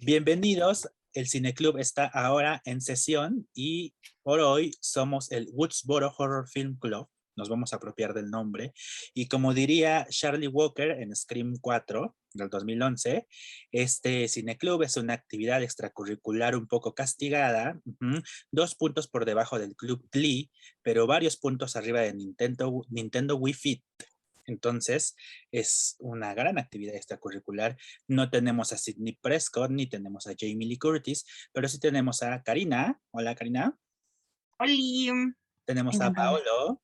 Bienvenidos, el Cineclub está ahora en sesión y por hoy somos el Woodsboro Horror Film Club. Nos vamos a apropiar del nombre. Y como diría Charlie Walker en Scream 4 del 2011, este cineclub es una actividad extracurricular un poco castigada, 2 puntos por debajo del Club Glee, pero varios puntos arriba de Nintendo Wii Fit. Entonces, es una gran actividad extracurricular. No tenemos a Sidney Prescott ni tenemos a Jamie Lee Curtis, pero sí tenemos a Karina. Hola, Karina. Oli, Tenemos a encantada. Paolo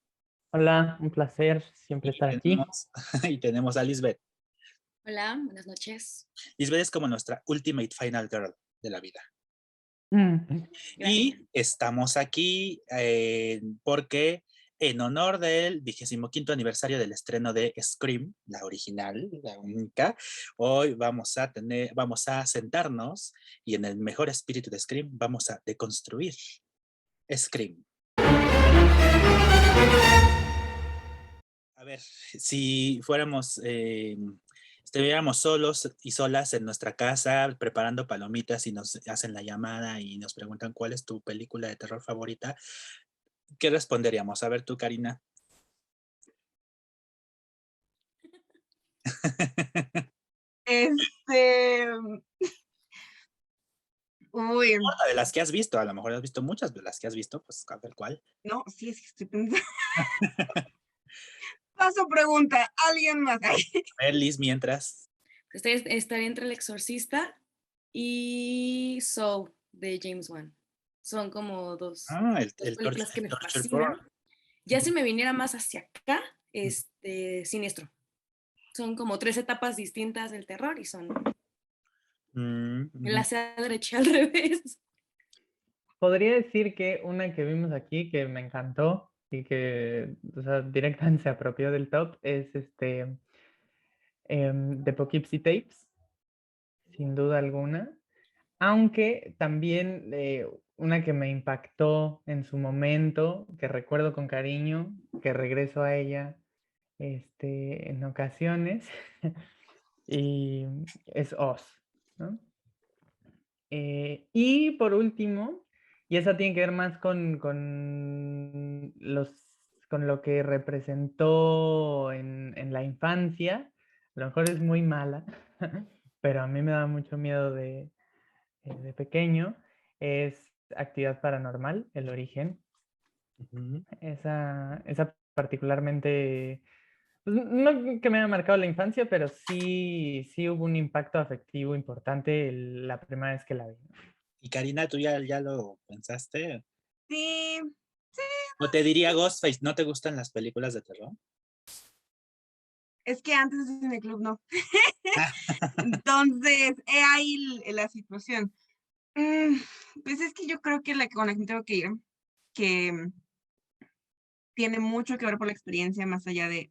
Hola, un placer siempre y estar aquí. tenemos, y tenemos a Lisbeth. Hola, buenas noches. Lisbeth es como nuestra Ultimate Final Girl de la vida. Mm, Y Gracias. estamos aquí porque en honor del 25º aniversario del estreno de Scream, la original, la única, hoy vamos a sentarnos y en el mejor espíritu de Scream vamos a deconstruir Scream. A ver, si estuviéramos solos y solas en nuestra casa preparando palomitas y nos hacen la llamada y nos preguntan cuál es tu película de terror favorita, ¿qué responderíamos? A ver tú, Karina. Este, uy, De las que has visto, a lo mejor has visto muchas, de las que has visto, pues a ver cuál. no, sí, es que estoy pensando. Paso pregunta, ¿alguien más? Ay, A ver, Liz, mientras. Estaría entre El Exorcista y Saw de James Wan. Son como dos El películas que me torture fascinan. porn. Ya si me viniera más hacia acá, Siniestro. Son como 3 etapas distintas del terror y son la sea derecha y al revés. Podría decir que una que vimos aquí que me encantó y que, o sea, directamente se apropió del top es de Poughkeepsie Tapes, sin duda alguna. Aunque también una que me impactó en su momento, que recuerdo con cariño, que regreso a ella en ocasiones, y es Oz, ¿no? Y por último, y esa tiene que ver más con lo que representó en la infancia, a lo mejor es muy mala, pero a mí me da mucho miedo de pequeño, es Actividad Paranormal, El Origen. Esa particularmente, pues, no que me haya marcado la infancia, pero sí hubo un impacto afectivo importante la primera vez que la vi. Y Karina, ¿tú ya lo pensaste? sí, O te diría Ghostface, ¿no te gustan las películas de terror? es que antes de Cineclub no. Entonces, he ahí la situación. Pues es que yo creo que con la que tengo que ir, que tiene mucho que ver por la experiencia más allá de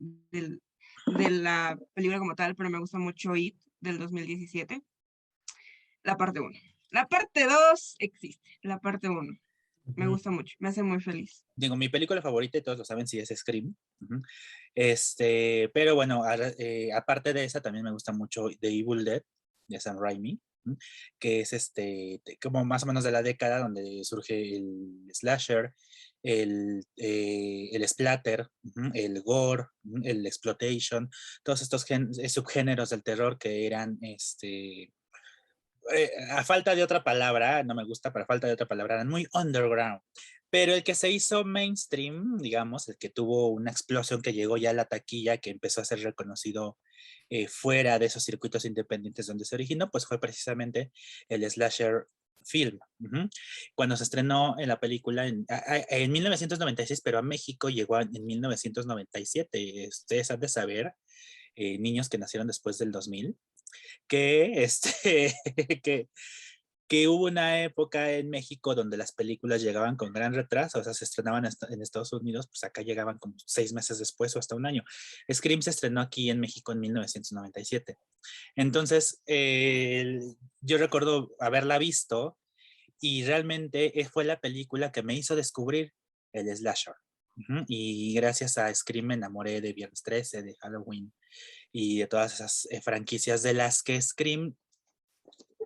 la película como tal, pero me gusta mucho It del 2017. La parte 1. La parte 2 existe, la parte 1. Me gusta mucho, me hace muy feliz. Digo, mi película favorita, y todos lo saben, sí es Scream. Pero bueno, aparte de esa, también me gusta mucho The Evil Dead, de Sam Raimi, que es como más o menos de la década donde surge el slasher, el splatter, el gore, el exploitation, todos estos subgéneros del terror que eran a falta de otra palabra, no me gusta, pero a falta de otra palabra, eran muy underground. Pero el que se hizo mainstream, digamos, el que tuvo una explosión que llegó ya a la taquilla, que empezó a ser reconocido fuera de esos circuitos independientes donde se originó, pues fue precisamente el slasher film. Cuando se estrenó en la película en 1996, pero a México llegó en 1997. Ustedes han de saber, niños que nacieron después del 2000, que, que, que hubo una época en México donde las películas llegaban con gran retraso, o sea, se estrenaban en Estados Unidos, pues acá llegaban como 6 meses después o hasta un año. Scream se estrenó aquí en México en 1997. Entonces, yo recuerdo haberla visto y realmente fue la película que me hizo descubrir el slasher. Y gracias a Scream me enamoré de Viernes 13, de Halloween y de todas esas franquicias de las que Scream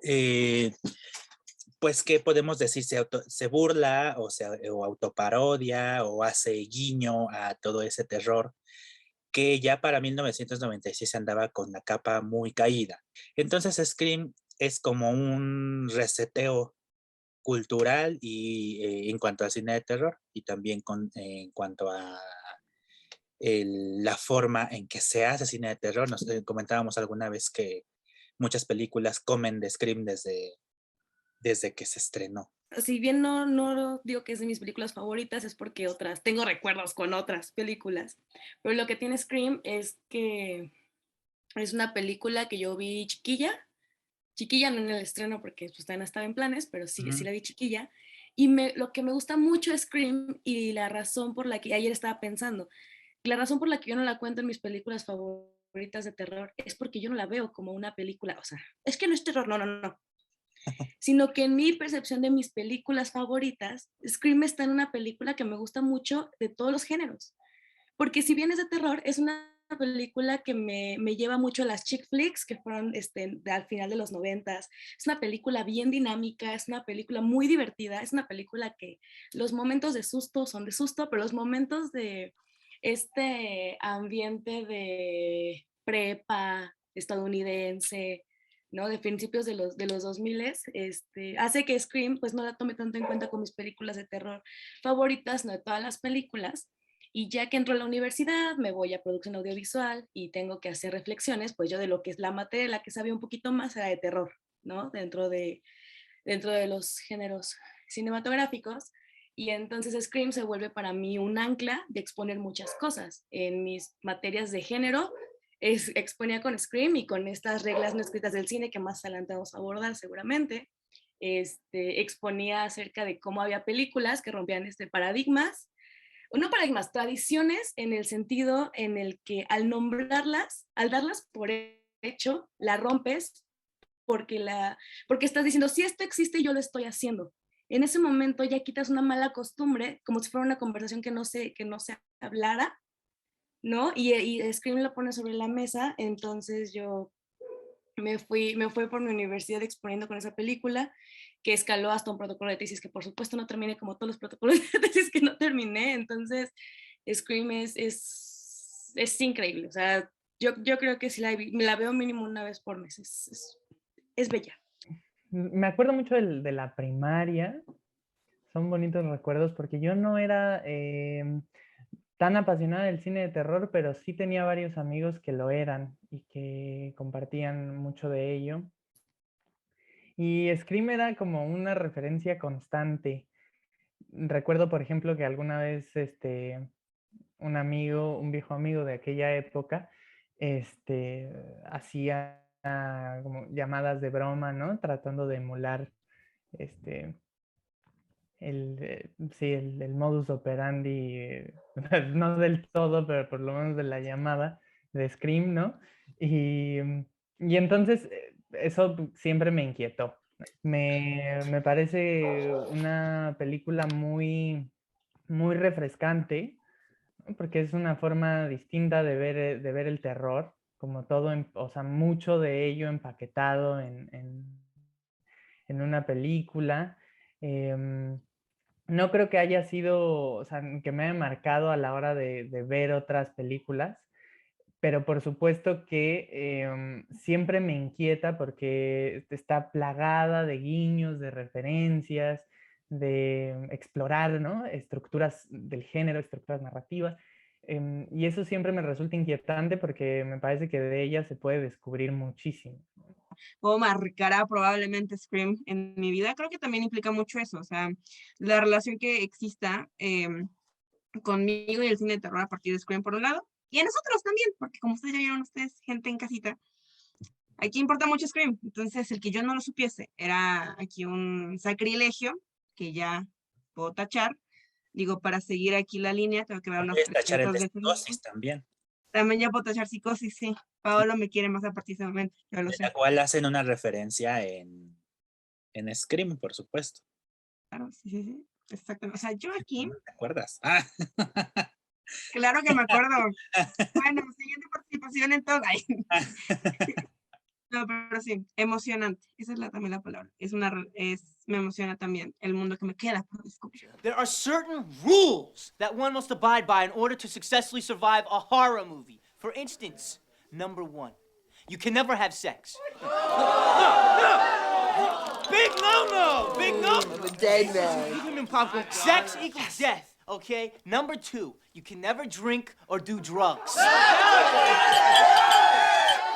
eh, pues, ¿qué podemos decir? Se burla o autoparodia o hace guiño a todo ese terror que ya para 1996 andaba con la capa muy caída. Entonces Scream es como un reseteo cultural y en cuanto al cine de terror y también en cuanto a la forma en que se hace cine de terror. Nos comentábamos alguna vez que muchas películas comen de Scream desde que se estrenó. Si bien no digo que es de mis películas favoritas, es porque tengo recuerdos con otras películas. Pero lo que tiene Scream es que es una película que yo vi chiquilla no en el estreno porque pues todavía no estaba en planes, pero sí la vi chiquilla. Y lo que me gusta mucho de Scream y la razón por la que ayer estaba pensando, la razón por la que yo no la cuento en mis películas favoritas de terror es porque yo no la veo como una película, o sea, es que no es terror, no, sino que en mi percepción de mis películas favoritas, Scream está en una película que me gusta mucho de todos los géneros, porque si bien es de terror, es una película que me lleva mucho a las chick flicks que fueron al final de los 90s. Es una película bien dinámica, es una película muy divertida, es una película que los momentos de susto son de susto, pero los momentos de este ambiente de prepa estadounidense, ¿no? De principios de los 2000, hace que Scream pues no la tome tanto en cuenta con mis películas de terror favoritas, no de todas las películas. Y ya que entro a la universidad, me voy a producción audiovisual y tengo que hacer reflexiones, pues yo de lo que es la materia, la que sabía un poquito más era de terror, ¿no? Dentro de los géneros cinematográficos. Y entonces Scream se vuelve para mí un ancla de exponer muchas cosas. En mis materias de género exponía con Scream y con estas reglas no escritas del cine que más adelante vamos a abordar seguramente. Exponía acerca de cómo había películas que rompían paradigmas, no paradigmas, tradiciones en el sentido en el que al nombrarlas, al darlas por hecho, la rompes porque estás diciendo, si esto existe, yo lo estoy haciendo. En ese momento ya quitas una mala costumbre, como si fuera una conversación que no se hablara, ¿no? Y Scream lo pone sobre la mesa, entonces yo me fui por mi universidad exponiendo con esa película, que escaló hasta un protocolo de tesis que por supuesto no terminé como todos los protocolos de tesis que no terminé. Entonces Scream es increíble, o sea, yo creo que si me la veo mínimo una vez por mes, es bella. Me acuerdo mucho de la primaria, son bonitos recuerdos porque yo no era tan apasionada del cine de terror, pero sí tenía varios amigos que lo eran y que compartían mucho de ello. Y Scream era como una referencia constante. Recuerdo, por ejemplo, que alguna vez un viejo amigo de aquella época, hacía como llamadas de broma, ¿no? Tratando de emular este, el modus operandi, no del todo, pero por lo menos de la llamada de Scream, ¿no? Y entonces eso siempre me inquietó. Me parece una película muy refrescante, ¿no? Porque es una forma distinta de ver el terror, como todo, o sea, mucho de ello empaquetado en una película. No creo que haya sido, o sea, que me haya marcado a la hora de ver otras películas, pero por supuesto que siempre me inquieta porque está plagada de guiños, de referencias, de explorar, ¿no? Estructuras del género, estructuras narrativas. Y eso siempre me resulta inquietante porque me parece que de ella se puede descubrir muchísimo. O marcará probablemente Scream en mi vida, creo que también implica mucho eso, o sea, la relación que exista conmigo y el cine de terror a partir de Scream por un lado, y a nosotros también, porque como ustedes ya vieron, ustedes, gente en casita, aquí importa mucho Scream, entonces el que yo no lo supiese era aquí un sacrilegio que ya puedo tachar. Digo, para seguir aquí la línea, tengo que ver unas Puedes tachar el 300 de veces. Psicosis también, También ya puedo tachar Psicosis, sí. Paolo me quiere más a partir de ese momento, yo lo de la sé. cual hacen una referencia en Scream, por supuesto. Claro, sí, sí, sí. Exactamente. O sea, yo aquí, ¿No te acuerdas? Ah. claro que me acuerdo. Bueno, siguiente participación en todo. Ay, No, pero sí, emocionante. Esa es también la palabra. Me emociona también el mundo que me queda por descubrir. There are certain rules that one must abide by in order to successfully survive a horror movie. For instance, number 1, you can never have sex. Big no-no! Big no! I'm a dead man. Sex equals death, okay? Number 2, you can never drink or do drugs.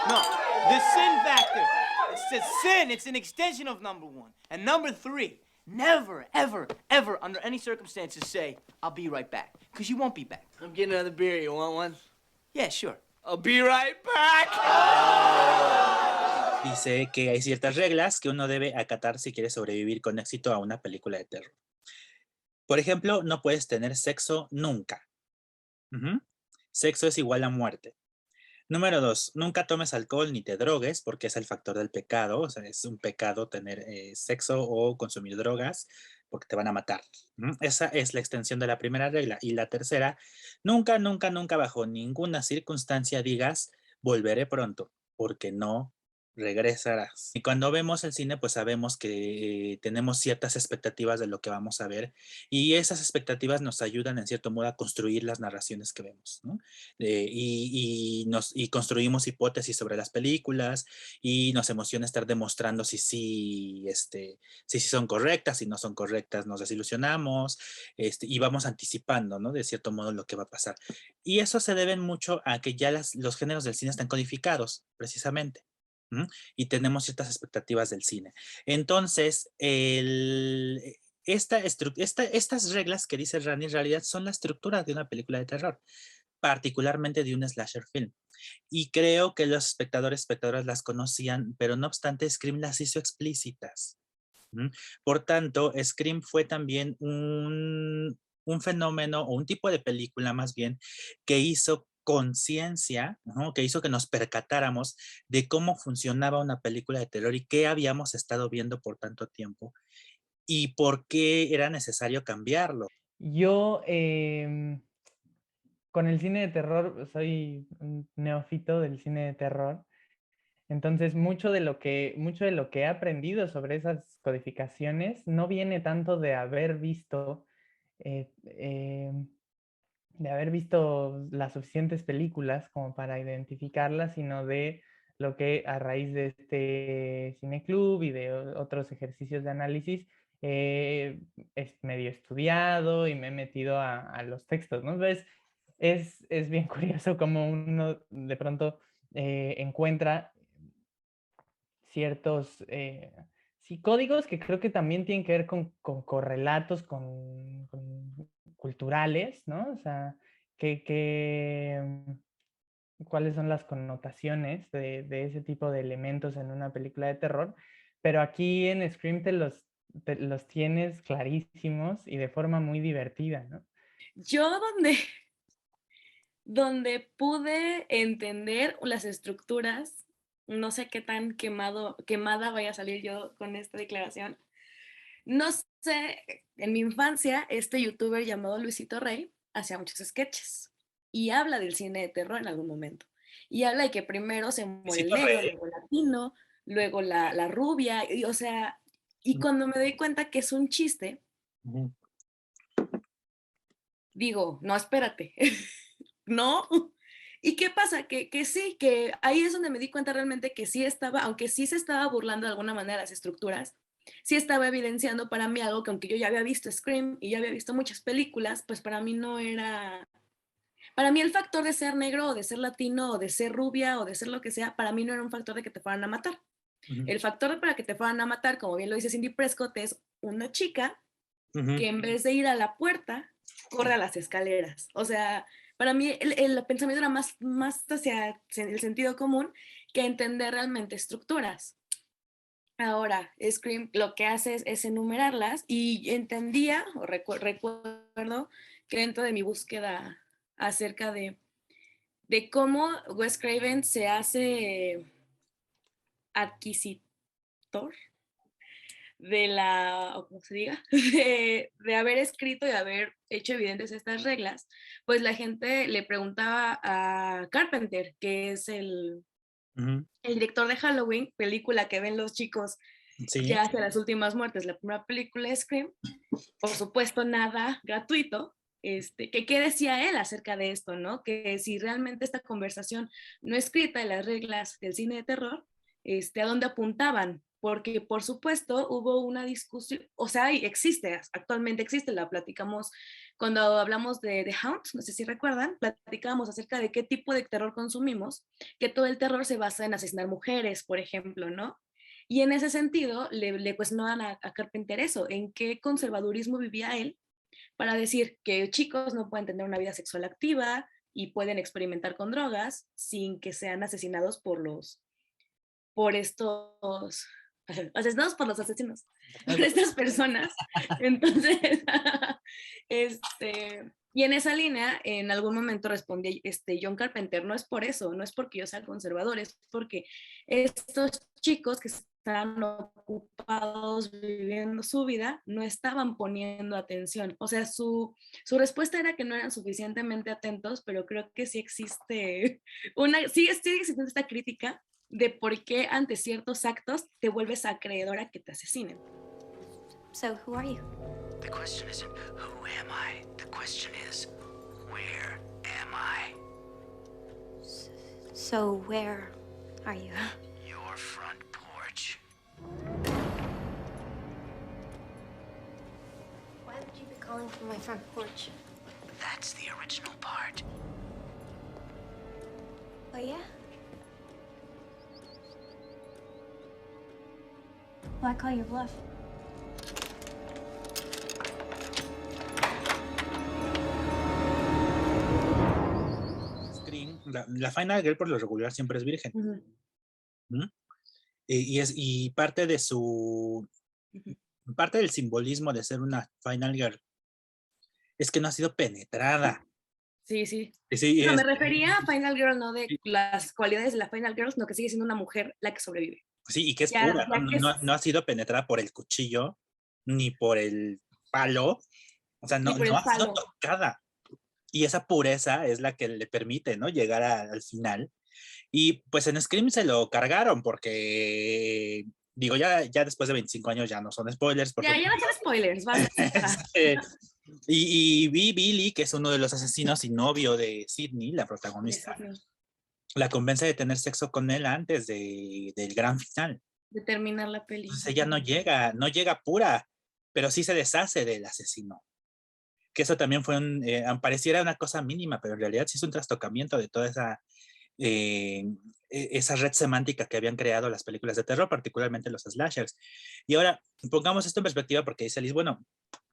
No, the sin factor. It's a sin. It's an extension of number 1. And number 3, never, ever, ever, under any circumstances, say, I'll be right back. Because you won't be back. I'm getting another beer. You want one? Yeah, sure. I'll be right back. Dice que hay ciertas reglas que uno debe acatar si quiere sobrevivir con éxito a una película de terror. Por ejemplo, no puedes tener sexo nunca. Sexo es igual a muerte. Número 2, nunca tomes alcohol ni te drogues porque es el factor del pecado. O sea, es un pecado tener sexo o consumir drogas porque te van a matar. Esa es la extensión de la primera regla. Y la tercera, nunca, nunca, nunca bajo ninguna circunstancia digas volveré pronto porque no regresarás. Y cuando vemos el cine, pues sabemos que tenemos ciertas expectativas de lo que vamos a ver y esas expectativas nos ayudan en cierto modo a construir las narraciones que vemos, ¿no? Y construimos hipótesis sobre las películas y nos emociona estar demostrando si sí son correctas, si no son correctas, nos desilusionamos y vamos anticipando, ¿no? De cierto modo lo que va a pasar. Y eso se debe mucho a que ya los géneros del cine están codificados, precisamente. Y tenemos ciertas expectativas del cine. Entonces, estas reglas que dice Rani en realidad son la estructura de una película de terror, particularmente de un slasher film. Y creo que los espectadoras las conocían, pero no obstante, Scream las hizo explícitas. Por tanto, Scream fue también un fenómeno o un tipo de película más bien que hizo conciencia, ¿no? Que hizo que nos percatáramos de cómo funcionaba una película de terror y qué habíamos estado viendo por tanto tiempo y por qué era necesario cambiarlo. Yo con el cine de terror soy un neófito del cine de terror. Entonces, mucho de lo que he aprendido sobre esas codificaciones no viene tanto de haber visto las suficientes películas como para identificarlas, sino de lo que a raíz de este cineclub y de otros ejercicios de análisis es medio estudiado y me he metido a los textos, ¿no? Entonces, es bien curioso cómo uno de pronto encuentra ciertos códigos que creo que también tienen que ver con correlatos, con culturales, ¿no? O sea, cuáles son las connotaciones de ese tipo de elementos en una película de terror, pero aquí en Scream te los tienes clarísimos y de forma muy divertida, ¿no? Yo donde pude entender las estructuras, no sé qué tan quemada vaya a salir yo con esta declaración. No sé, en mi infancia, este youtuber llamado Luisito Rey hacía muchos sketches y habla del cine de terror en algún momento. Y habla de que primero se muere el negro, luego el latino, luego la rubia, o sea, y cuando me doy cuenta que es un chiste, digo, no, espérate, ¿no? ¿Y qué pasa? Que sí, que ahí es donde me di cuenta realmente que sí estaba, aunque sí se estaba burlando de alguna manera de las estructuras, sí estaba evidenciando para mí algo que aunque yo ya había visto Scream y ya había visto muchas películas, pues para mí no era... Para mí el factor de ser negro o de ser latino o de ser rubia o de ser lo que sea, para mí no era un factor de que te fueran a matar. El factor para que te fueran a matar, como bien lo dice Cindy Prescott, es una chica que en vez de ir a la puerta, corre a las escaleras. O sea, para mí el pensamiento era más hacia el sentido común que entender realmente estructuras. Ahora, Scream lo que hace es enumerarlas y entendía, o recuerdo que dentro de mi búsqueda acerca de cómo Wes Craven se hace adquisitor o como se diga, de haber escrito y haber hecho evidentes estas reglas, pues la gente le preguntaba a Carpenter, que es el Ujú. El director de Halloween, película que ven los chicos Sí, ya hacia las últimas muertes, la primera película de Scream, por supuesto nada gratuito. ¿Qué decía él acerca de esto, no? Que si realmente esta conversación no escrita de las reglas del cine de terror, ¿a dónde apuntaban? Porque por supuesto hubo una discusión, o sea, actualmente existe, la platicamos cuando hablamos de The Hound, no sé si recuerdan, platicábamos acerca de qué tipo de terror consumimos, que todo el terror se basa en asesinar mujeres, por ejemplo, ¿no? Y en ese sentido, le cuestionaban a Carpenter eso, en qué conservadurismo vivía él para decir que chicos no pueden tener una vida sexual activa y pueden experimentar con drogas sin que sean asesinados por estos, asesinados por los asesinos, por estas personas. Entonces, y en esa línea, en algún momento respondí, John Carpenter, no es por eso, no es porque yo sea conservador, es porque estos chicos que estaban ocupados viviendo su vida, no estaban poniendo atención. O sea, su respuesta era que no eran suficientemente atentos, pero creo que sí existe sigue existiendo esta crítica de por qué ante ciertos actos te vuelves acreedora que te asesinen. So, who are you? The question isn't who am I? The question is where am I? So, where are you? Your front porch. Why would you be calling from my front porch? That's the original part. Oh, yeah? Well, I call your bluff. Scream, la Final Girl por lo regular siempre es virgen. Uh-huh. ¿Mm? Y parte de parte del simbolismo de ser una Final Girl es que no ha sido penetrada. Sí, sí. Sí, No, me refería a Final Girl, no de las cualidades de la Final Girl, sino que sigue siendo una mujer la que sobrevive. sí, y que es Ya, pura, ya ¿no? que No ha sido penetrada por el cuchillo ni por el palo, o sea, Ni no por el ha sido palo. tocada. Y esa pureza es la que le permite, ¿no? Llegar al final. Y pues en Scream se lo cargaron porque, digo, ya después de 25 años ya no son spoilers. Porque, Ya no son spoilers, basta. y Billy, que es uno de los asesinos y novio de Sydney, la protagonista, la convence de tener sexo con él antes del gran final. De terminar la peli. Entonces ella no llega pura, pero sí se deshace del asesino. Que eso también fue pareciera una cosa mínima, pero en realidad sí es un trastocamiento de toda esa red semántica que habían creado las películas de terror, particularmente los slashers. Y ahora, pongamos esto en perspectiva porque dice Liz, bueno,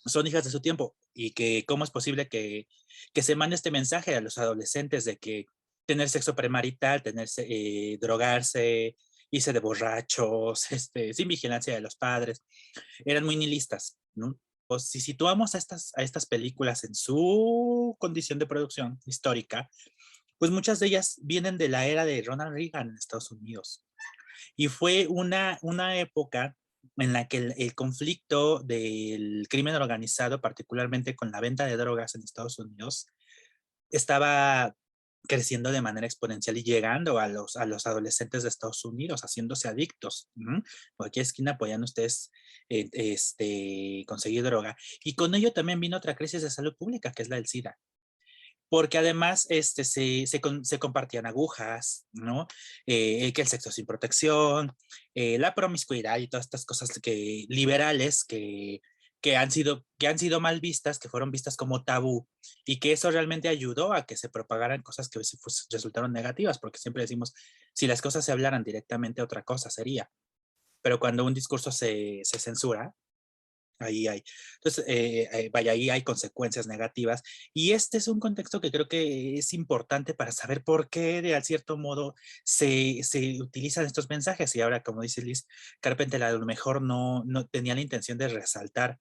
son hijas de su tiempo y que cómo es posible que se mande este mensaje a los adolescentes de que tener sexo premarital, drogarse, irse de borrachos, sin vigilancia de los padres, eran muy nihilistas, ¿no? Pues si situamos a estas películas en su condición de producción histórica, pues muchas de ellas vienen de la era de Ronald Reagan en Estados Unidos. Y fue una época en la que el conflicto del crimen organizado, particularmente con la venta de drogas en Estados Unidos, estaba creciendo de manera exponencial y llegando a los adolescentes de Estados Unidos, haciéndose adictos. Por aquí esquina podían ustedes conseguir droga. Y con ello también vino otra crisis de salud pública, que es la del SIDA. Porque además se compartían agujas, ¿no? Que el sexo sin protección, la promiscuidad y todas estas cosas liberales que han sido mal vistas, que fueron vistas como tabú, y que eso realmente ayudó a que se propagaran cosas que pues, resultaron negativas, porque siempre decimos, si las cosas se hablaran directamente, otra cosa sería. Pero cuando un discurso se censura, ahí hay. Entonces, ahí hay consecuencias negativas. Y este es un contexto que creo que es importante para saber por qué, de cierto modo, se utilizan estos mensajes. Y ahora, como dice Liz, Carpenter a lo mejor no tenía la intención de resaltar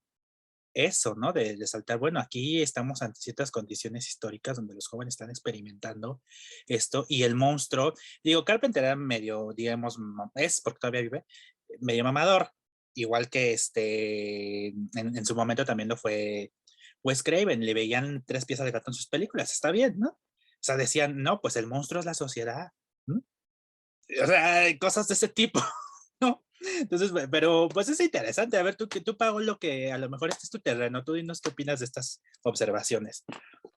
eso, ¿no? De resaltar, bueno, aquí estamos ante ciertas condiciones históricas donde los jóvenes están experimentando esto. Y el monstruo, digo, Carpenter era medio, digamos, porque todavía vive, medio mamador. Igual que en su momento también lo fue Wes Craven, le veían 3 piezas de gato en sus películas, está bien, ¿no? O sea, decían, no, pues el monstruo es la sociedad, ¿no? O sea, cosas de ese tipo, ¿no? Entonces, pero pues es interesante. A ver, tú Paolo, que a lo mejor este es tu terreno. Tú dinos qué opinas de estas observaciones.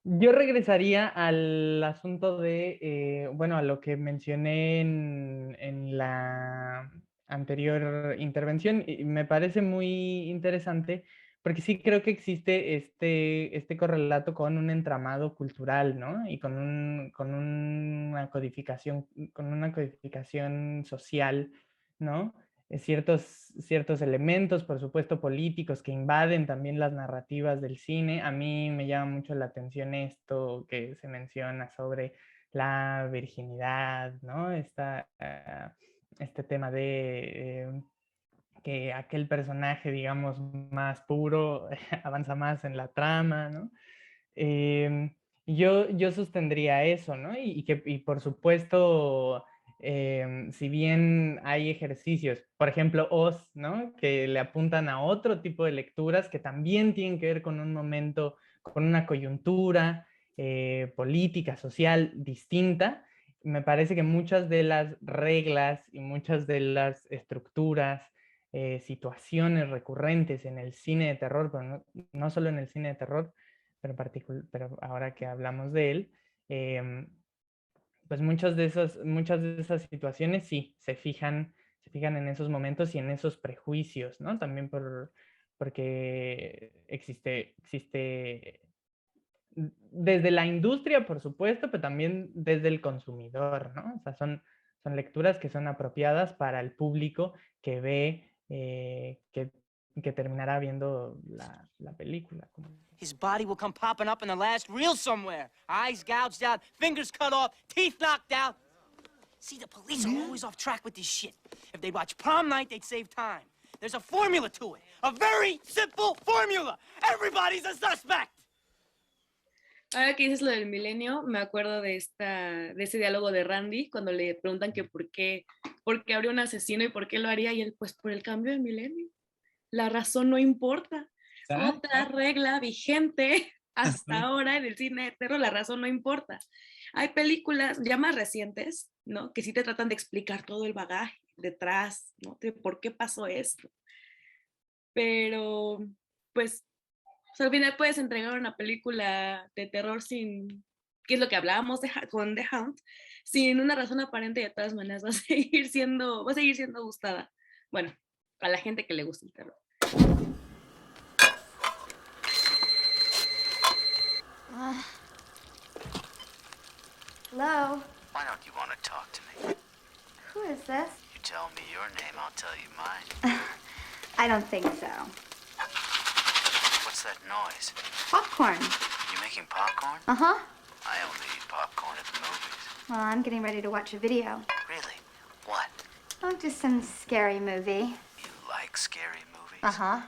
Yo regresaría al asunto de, bueno, a lo que mencioné en la anterior intervención, y me parece muy interesante porque sí creo que existe este correlato con un entramado cultural, ¿no? Y con una codificación social, ¿no? Ciertos elementos, por supuesto, políticos que invaden también las narrativas del cine. A mí me llama mucho la atención esto que se menciona sobre la virginidad, ¿no? Este tema de que aquel personaje, digamos, más puro avanza más en la trama, ¿no? Yo sostendría eso, ¿no? Y por supuesto, si bien hay ejercicios, por ejemplo, Oz, ¿no? Que le apuntan a otro tipo de lecturas que también tienen que ver con un momento, con una coyuntura política, social distinta. Me parece que muchas de las reglas y muchas de las estructuras, situaciones recurrentes en el cine de terror, pero no solo en el cine de terror, pero ahora que hablamos de él, pues muchas de esas situaciones sí se fijan en esos momentos y en esos prejuicios, ¿no? También porque existe desde la industria, por supuesto, pero también desde el consumidor, ¿no? O sea, son lecturas que son apropiadas para el público que ve, que terminará viendo la película. His body will come popping up in the last reel somewhere. Eyes gouged out, fingers cut off, teeth knocked out. See, the police are always off track with this shit. If they'd watch Prom Night, they'd save time. There's a formula to it. A very simple formula. Everybody's a suspect. Ahora que dices lo del milenio, me acuerdo de ese diálogo de Randy cuando le preguntan que por qué habría un asesino y por qué lo haría, y él, pues por el cambio del milenio. La razón no importa. Otra regla vigente hasta ahora en el cine de terror, la razón no importa. Hay películas ya más recientes, ¿no? Que sí te tratan de explicar todo el bagaje detrás, ¿no? De por qué pasó esto. Pero, pues, o sea, al final puedes entregar una película de terror sin, que es lo que hablábamos con The Hound, sin una razón aparente, y de todas maneras va a seguir siendo gustada. Bueno, a la gente que le gusta el terror. Hello? Why don't you want to talk to me? Who is this? You tell me your name, I'll tell you mine. I don't think so. What's that noise? Popcorn. You making popcorn? Uh-huh. I only eat popcorn at the movies. Well, I'm getting ready to watch a video. Really? What? Oh, just some scary movie. You like scary movies? Uh-huh.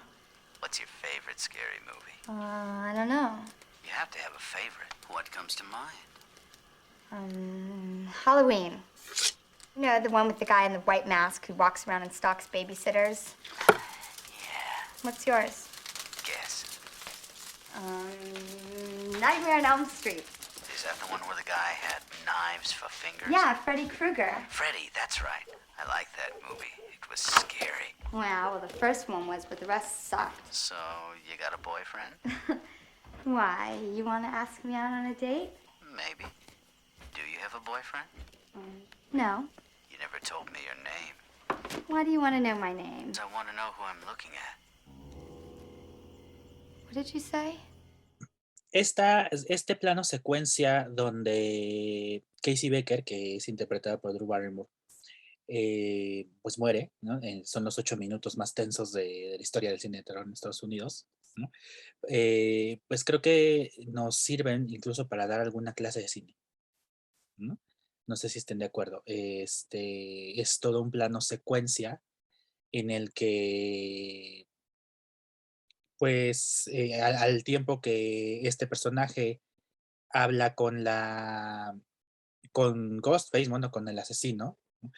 What's your favorite scary movie? I don't know. You have to have a favorite. What comes to mind? Halloween. You know, the one with the guy in the white mask who walks around and stalks babysitters? Yeah. What's yours? Guess. Nightmare on Elm Street. Is that the one where the guy had knives for fingers? Yeah, Freddy Krueger. Freddy, that's right. I like that movie. It was scary. Well, the first one was, but the rest sucked. So, you got a boyfriend? Why? You want to ask me out on a date? Maybe. Do you have a boyfriend? No. You never told me your name. Why do you want to know my name? I want to know who I'm looking at. What did you say? Este plano secuencia donde Casey Becker, que es interpretada por Drew Barrymore, pues muere, ¿no? Son los 8 minutos más tensos de la historia del cine de terror en Estados Unidos, ¿no? Pues creo que nos sirven incluso para dar alguna clase de cine, ¿no? No sé si estén de acuerdo. Es todo un plano secuencia en el que, pues, al tiempo que este personaje habla con Ghostface, bueno, con el asesino, ¿no?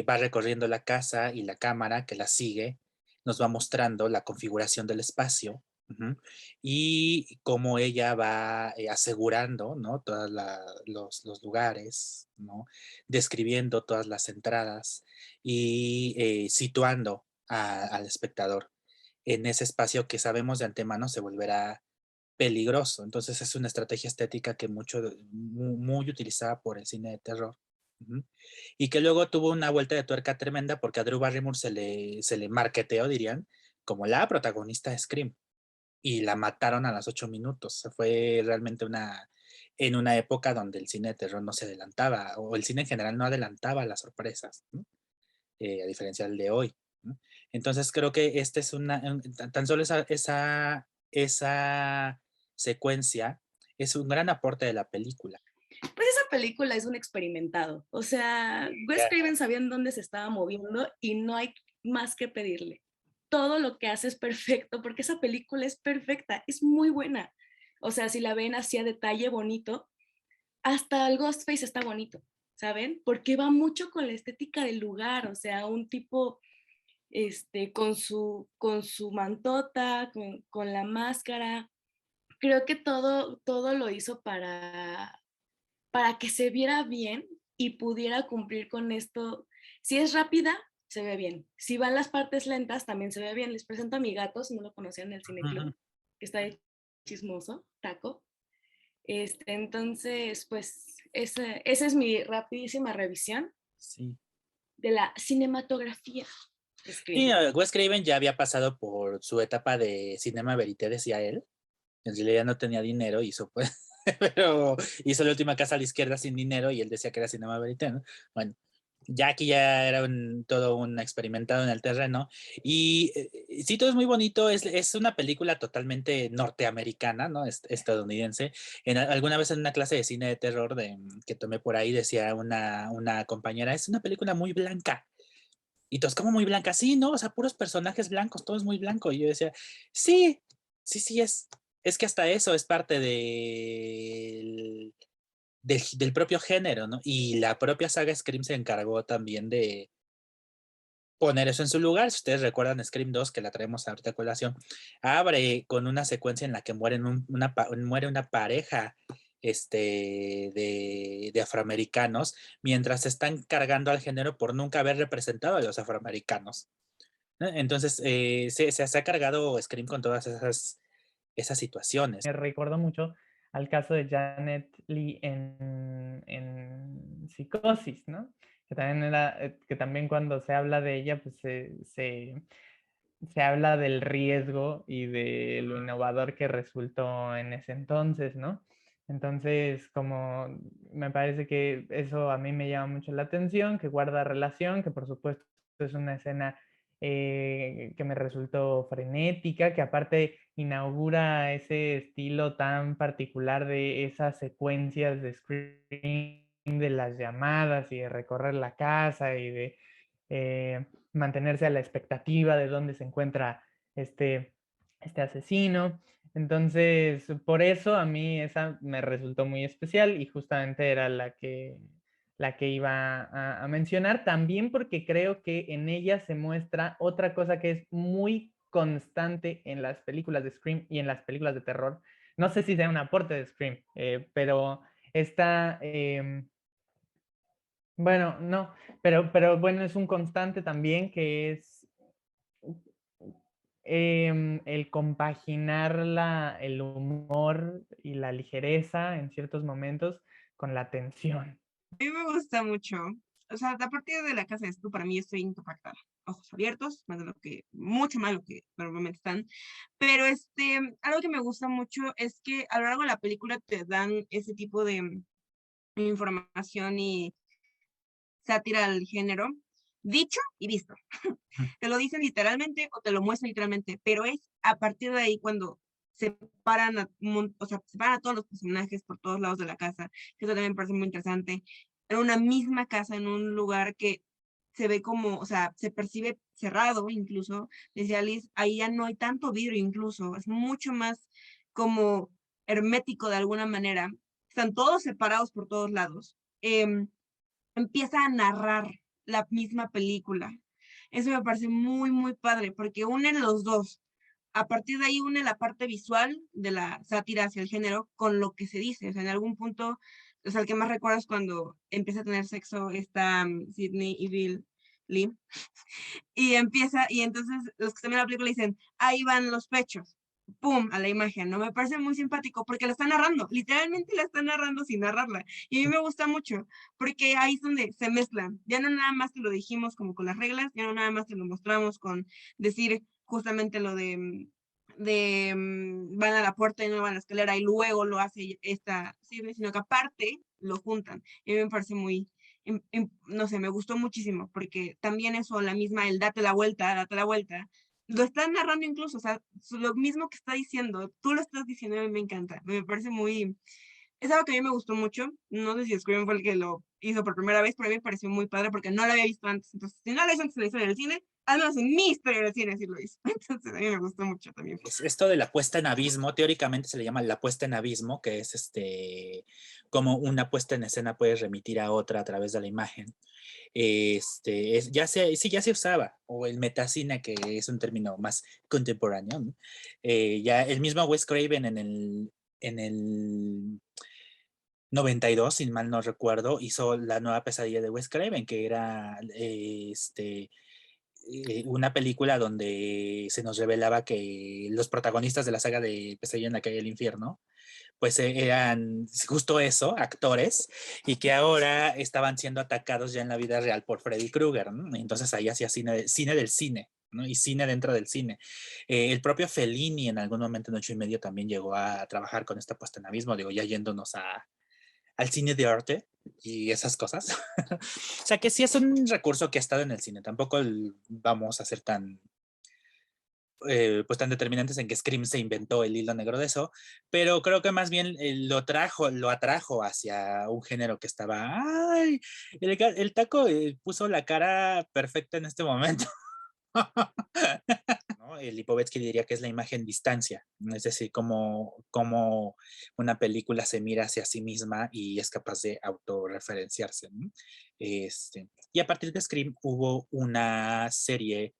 Va recorriendo la casa y la cámara que la sigue nos va mostrando la configuración del espacio Ujú. Y cómo ella va asegurando, ¿no? Todos los lugares, ¿no? Describiendo todas las entradas y situando al espectador en ese espacio que sabemos de antemano se volverá peligroso. Entonces es una estrategia estética que muy utilizada por el cine de terror. Ujú. Y que luego tuvo una vuelta de tuerca tremenda porque a Drew Barrymore se le marketeó, dirían, como la protagonista de Scream y la mataron a los 8 minutos. O sea, fue realmente en una época donde el cine de terror no se adelantaba, o el cine en general no adelantaba las sorpresas, ¿no? A diferencia del de hoy, ¿no? Entonces creo que este es tan solo esa secuencia es un gran aporte de la película. Pues esa película es un experimentado. O sea, Wes Craven sabía en dónde se estaba moviendo y no hay más que pedirle. Todo lo que hace es perfecto porque esa película es perfecta, es muy buena. O sea, si la ven así a detalle bonito, hasta el Ghostface está bonito, ¿saben? Porque va mucho con la estética del lugar, o sea, un tipo con su mantota, con la máscara. Creo que todo lo hizo para que se viera bien y pudiera cumplir con esto. Si es rápida, se ve bien. Si van las partes lentas, también se ve bien. Les presento a mi gato, si no lo conocían en el cineclub, que está de chismoso, Taco. Entonces, pues, esa es mi rapidísima revisión Sí. de la cinematografía. Sí, Wes Craven ya había pasado por su etapa de cinema verité, decía él. En realidad no tenía dinero, pero hizo La última casa a la izquierda sin dinero y él decía que era cinema verité, ¿no? Bueno, ya aquí ya era todo un experimentado en el terreno. Y sí, todo es muy bonito. Es una película totalmente norteamericana, ¿no? Estadounidense. Alguna vez en una clase de cine de terror que tomé por ahí, decía una compañera, es una película muy blanca. Y todos como muy blanca, sí, ¿no? O sea, puros personajes blancos, todo es muy blanco. Y yo decía, sí, sí, es que hasta eso es parte del propio género, ¿no? Y la propia saga Scream se encargó también de poner eso en su lugar. Si ustedes recuerdan Scream 2, que la traemos ahorita a colación, abre con una secuencia en la que muere una pareja de afroamericanos mientras se están cargando al género por nunca haber representado a los afroamericanos, ¿no? Entonces, se ha cargado Scream con todas esas situaciones. Me recordó mucho al caso de Janet Leigh en Psicosis, ¿no? Que también cuando se habla de ella, pues se habla del riesgo y de lo innovador que resultó en ese entonces, ¿no? Entonces, como me parece que eso a mí me llama mucho la atención, que guarda relación, que por supuesto es una escena que me resultó frenética, que aparte inaugura ese estilo tan particular de esas secuencias de Scream, de las llamadas y de recorrer la casa y de mantenerse a la expectativa de dónde se encuentra este asesino. Entonces, por eso a mí esa me resultó muy especial y justamente era la que iba a mencionar, también porque creo que en ella se muestra otra cosa que es muy constante en las películas de Scream y en las películas de terror. No sé si sea un aporte de Scream, pero esta... bueno, no, pero bueno, es un constante también que es el compaginar el humor y la ligereza en ciertos momentos con la tensión. A mí me gusta mucho. O sea, a partir de la casa de esto, para mí estoy impactada. Ojos abiertos, mucho más de lo que normalmente están. Pero algo que me gusta mucho es que a lo largo de la película te dan ese tipo de información y sátira al género, dicho y visto. Te lo dicen literalmente o te lo muestran literalmente, pero es a partir de ahí cuando separan separan a todos los personajes por todos lados de la casa, que eso también me parece muy interesante, en una misma casa, en un lugar que se ve como, o sea, se percibe cerrado incluso, decía Alice, ahí ya no hay tanto vidrio incluso, es mucho más como hermético de alguna manera, están todos separados por todos lados. Empieza a narrar la misma película. Eso me parece muy, muy padre, porque unen los dos. a partir de ahí une la parte visual de la sátira hacia el género con lo que se dice. O sea, en algún punto, o sea, el que más recuerdo es cuando empieza a tener sexo esta Sydney y Bill Lee. Y empieza, y entonces los que están viendo la película dicen, ahí van los pechos. ¡Pum! A la imagen, ¿no? Me parece muy simpático porque la está narrando, literalmente la está narrando sin narrarla. Y a mí me gusta mucho porque ahí es donde se mezclan. Ya no nada más te lo dijimos como con las reglas, ya no nada más te lo mostramos con decir justamente lo de van a la puerta y no van a la escalera y luego lo hace esta Sidney, sino que aparte lo juntan. Y a mí me parece muy, no sé, me gustó muchísimo porque también eso, la misma, el date la vuelta, lo está narrando incluso, o sea, lo mismo que está diciendo, tú lo estás diciendo, a mí me encanta, me parece muy, es algo que a mí me gustó mucho, no sé si Scream fue el que lo hizo por primera vez, pero a mí me pareció muy padre porque no lo había visto antes, entonces si no lo hizo antes en la historia del cine, al menos en mi historia del cine sí lo hizo, entonces a mí me gustó mucho también. Esto de la puesta en abismo, teóricamente se le llama la puesta en abismo, que es como una puesta en escena puede remitir a otra a través de la imagen. Ya se usaba, o el metacine, que es un término más contemporáneo, ¿no? Ya el mismo Wes Craven en el 92, sin mal no recuerdo, hizo La nueva pesadilla de Wes Craven, que era una película donde se nos revelaba que los protagonistas de la saga de Pesadilla en la calle del infierno pues eran justo eso, actores, y que ahora estaban siendo atacados ya en la vida real por Freddy Krueger, ¿no? Entonces ahí hacía cine del cine, ¿no? Y cine dentro del cine. El propio Fellini en algún momento en 8 y medio también llegó a trabajar con esta puesta en abismo, digo, ya yéndonos al cine de arte y esas cosas. O sea que sí es un recurso que ha estado en el cine, tampoco vamos a ser pues tan determinantes en que Scream se inventó el hilo negro de eso, pero creo que más bien lo atrajo hacia un género que estaba, ay, el taco puso la cara perfecta en este momento. ¿No? El Lipovetsky diría que es la imagen distancia, es decir, como una película se mira hacia sí misma y es capaz de autorreferenciarse, ¿no? Y a partir de Scream hubo una serie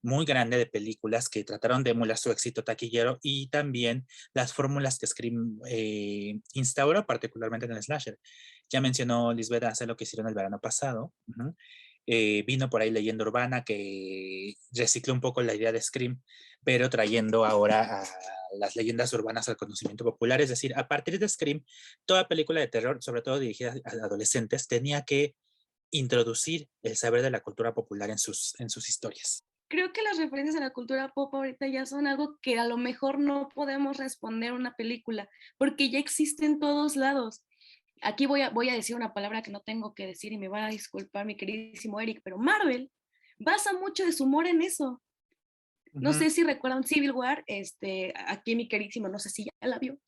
muy grande de películas que trataron de emular su éxito taquillero y también las fórmulas que Scream instauró, particularmente en el slasher. Ya mencionó Lisbeth hace lo que hicieron el verano pasado. Vino por ahí Leyenda Urbana que recicló un poco la idea de Scream, pero trayendo ahora a las leyendas urbanas al conocimiento popular. Es decir, a partir de Scream, toda película de terror, sobre todo dirigida a adolescentes, tenía que introducir el saber de la cultura popular en sus historias. Creo que las referencias a la cultura pop ahorita ya son algo que a lo mejor no podemos responder a una película, porque ya existe en todos lados. Aquí voy a decir una palabra que no tengo que decir y me va a disculpar mi queridísimo Eric, pero Marvel basa mucho de su humor en eso. No sé si recuerdan Civil War, aquí mi queridísimo, no sé si ya la vio,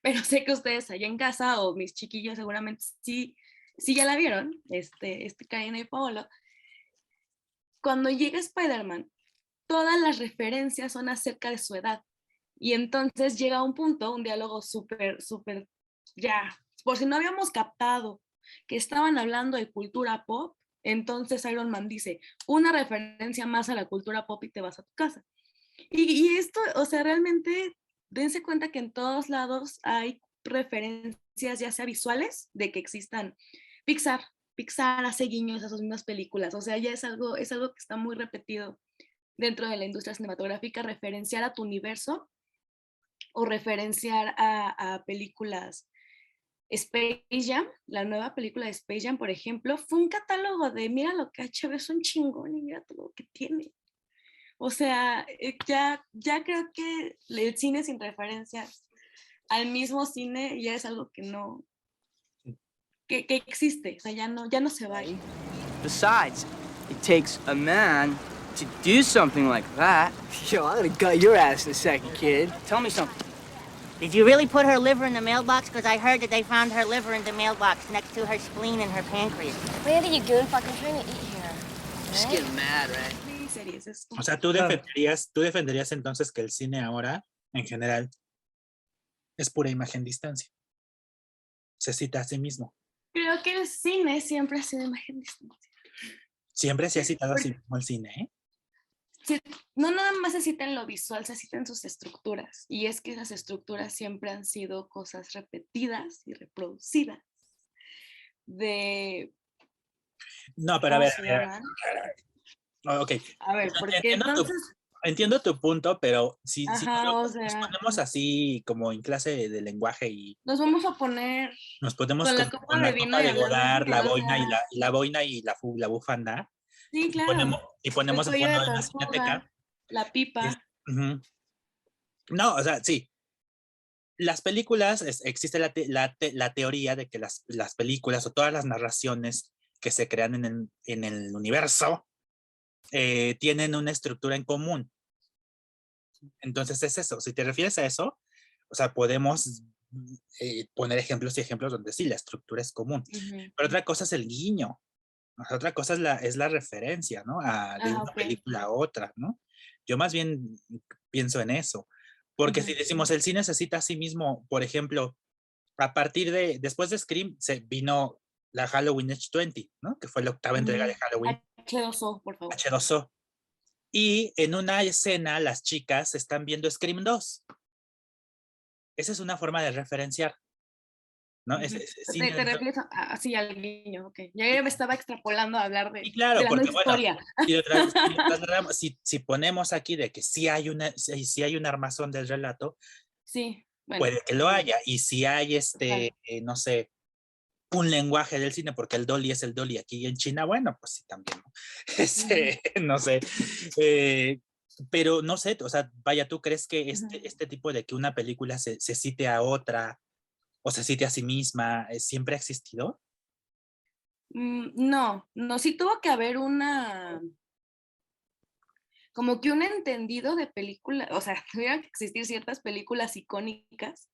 pero sé que ustedes allá en casa o mis chiquillos seguramente sí ya la vieron, Karina y Paolo. Cuando llega Spider-Man, todas las referencias son acerca de su edad. Y entonces llega un punto, un diálogo súper, ya, por si no habíamos captado que estaban hablando de cultura pop, entonces Iron Man dice, una referencia más a la cultura pop y te vas a tu casa. Y esto, o sea, realmente, dense cuenta que en todos lados hay referencias, ya sea visuales, de que existan Pixar hace guiños a sus mismas películas, o sea, ya es algo que está muy repetido dentro de la industria cinematográfica, referenciar a tu universo o referenciar a películas. Space Jam, la nueva película de Space Jam, por ejemplo, fue un catálogo de mira lo que HBO es un chingón y mira todo lo que tiene. O sea, ya creo que el cine sin referencias al mismo cine ya es algo que no, que existe, o sea, ya no se va a ir. Besides, it takes a man to do something like that. Yo, I'm gonna gut your ass in a second, kid. Tell me something. Did you really put her liver in the mailbox? Because I heard that they found her liver in the mailbox next to her spleen and her pancreas. Randy, you goon fucking trying to eat here. Just getting mad, right? O sea, ¿tú defenderías entonces que el cine ahora, en general, es pura imagen distancia? Se cita a sí mismo. Creo que el cine siempre ha sido imagen distancia. Siempre se ha citado a sí mismo el cine, ¿eh? no nada más se cita en lo visual, se cita en sus estructuras. Y es que esas estructuras siempre han sido cosas repetidas y reproducidas. No, pero a ¿Cómo ver, se a ver, llaman? ok. A ver, porque Entiendo tu, entonces, entiendo tu punto, pero si ajá, o nos sea, ponemos así como en clase de lenguaje y nos vamos a poner nos ponemos con la como copa con de la vino copa y de hablar de Godard, cine, la o boina sea, la boina y la bufanda, sí, y ponemos, claro, y el ponemos el cuello fondo de de la cineteca. tortuga, la es- pipa, ujú. No, o sea, sí. Las películas, existe la teoría de que las películas o todas las narraciones que se crean en el universo tienen una estructura en común. Entonces es eso. Si te refieres a eso, o sea, podemos poner ejemplos y ejemplos donde sí, la estructura es común. ujú. Pero otra cosa es el guiño. O sea, otra cosa es la referencia, ¿no? De Ah, una ok. película a otra, ¿no? Yo más bien pienso en eso. Porque si Ujú. decimos el cine se cita a sí mismo, por ejemplo, después de Scream, se vino la Halloween H20, ¿no? Que fue la octava entrega de Ujú. Halloween, H2O, por favor. H2O. Y en una escena, las chicas están viendo Scream 2. Esa es una forma de referenciar, ¿no? Ujú. Cine Te refieres así al guiño, ok. Ya me estaba extrapolando a hablar y de claro, la no porque bueno, historia. si ponemos aquí de que sí hay un armazón del relato, Sí, bueno, puede que lo haya. Y si hay claro. no sé, un lenguaje del cine, porque el dolly es el dolly aquí en China, bueno, pues sí, también, ¿no? Ujú, No sé. eh, pero no sé, o sea, vaya, ¿tú crees que ujú. este tipo de que una película se cite a otra o se cite a sí misma, siempre ha existido? No, no, sí tuvo que haber como que un entendido de película, o sea, tuvieran que existir ciertas películas icónicas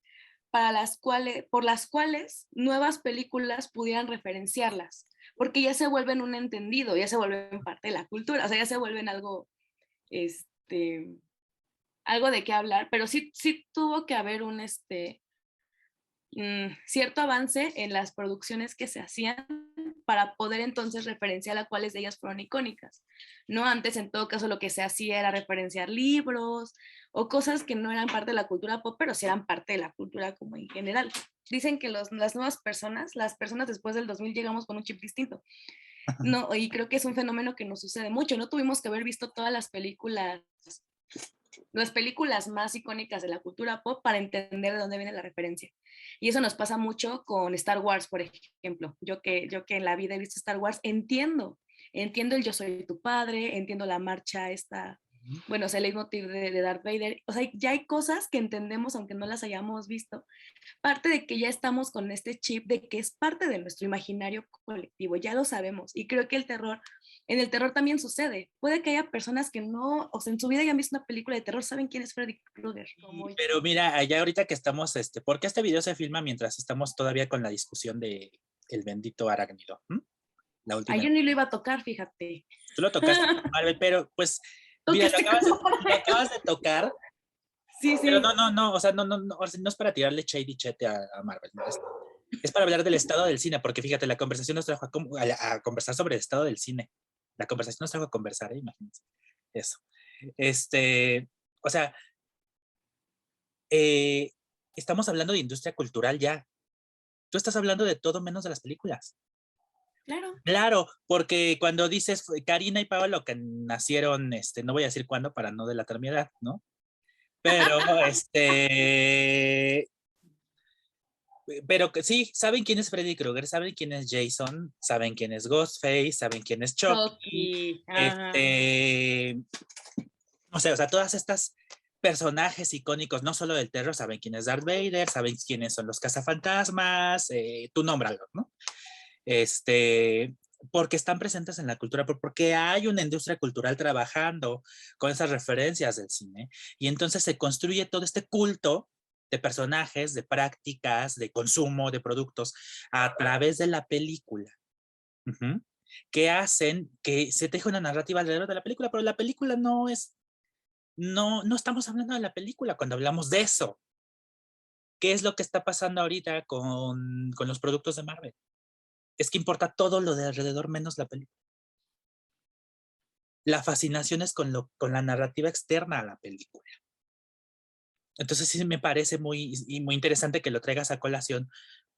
por las cuales nuevas películas pudieran referenciarlas, porque ya se vuelven un entendido, ya se vuelven parte de la cultura, o sea, ya se vuelven algo, este, algo de qué hablar, pero sí tuvo que haber cierto avance en las producciones que se hacían para poder entonces referenciar a cuáles de ellas fueron icónicas. No antes, en todo caso, lo que se hacía era referenciar libros o cosas que no eran parte de la cultura pop, pero sí eran parte de la cultura como en general. Dicen que las nuevas personas, las personas después del 2000 llegamos con un chip distinto. No, y creo que es un fenómeno que nos sucede mucho. No tuvimos que haber visto todas las películas más icónicas de la cultura pop para entender de dónde viene la referencia. Y eso nos pasa mucho con Star Wars, por ejemplo. Yo que en la vida he visto Star Wars, entiendo el yo soy tu padre, entiendo la marcha esta, bueno, o sea, el leitmotiv de Darth Vader. O sea, ya hay cosas que entendemos aunque no las hayamos visto. Parte de que ya estamos con este chip de que es parte de nuestro imaginario colectivo, ya lo sabemos. Y creo que en el terror también sucede. Puede que haya personas que no, o sea, en su vida hayan visto una película de terror, saben quién es Freddy Krueger. Pero mira, allá ahorita que estamos, porque este video se filma mientras estamos todavía con la discusión de el bendito arácnido. La Ay, última. yo ni lo iba a tocar, fíjate. Tú lo tocaste, Marvel, pero pues, mira, Tocaste lo acabas de tocar, Sí, pero sí. no, o sea, no, o sea, no es para tirarle shady chete a Marvel, no, es para hablar del estado del cine, porque fíjate, la conversación nos trajo a conversar sobre el estado del cine. La conversación nos trajo a conversar, imagínense. Eso. O sea, eh, estamos hablando de industria cultural ya. Tú estás hablando de todo menos de las películas. Claro. Claro, porque cuando dices Karina y Paolo que nacieron, no voy a decir cuándo para no delatar mi edad, ¿no? Pero, pero que sí, saben quién es Freddy Krueger, saben quién es Jason, saben quién es Ghostface, saben quién es Chucky, Chucky. Ajá. o sea, todas estas personajes icónicos, no solo del terror, saben quién es Darth Vader, saben quiénes son los cazafantasmas, tú nómbralos, ¿no? Porque están presentes en la cultura, porque hay una industria cultural trabajando con esas referencias del cine, y entonces se construye todo este culto de personajes, de prácticas, de consumo, de productos, a través de la película, que hacen que se teje una narrativa alrededor de la película, pero la película no estamos hablando de la película cuando hablamos de eso. ¿Qué es lo que está pasando ahorita con los productos de Marvel? Es que importa todo lo de alrededor menos la película. la fascinación es con la narrativa externa a la película. Entonces sí me parece muy interesante que lo traigas a colación,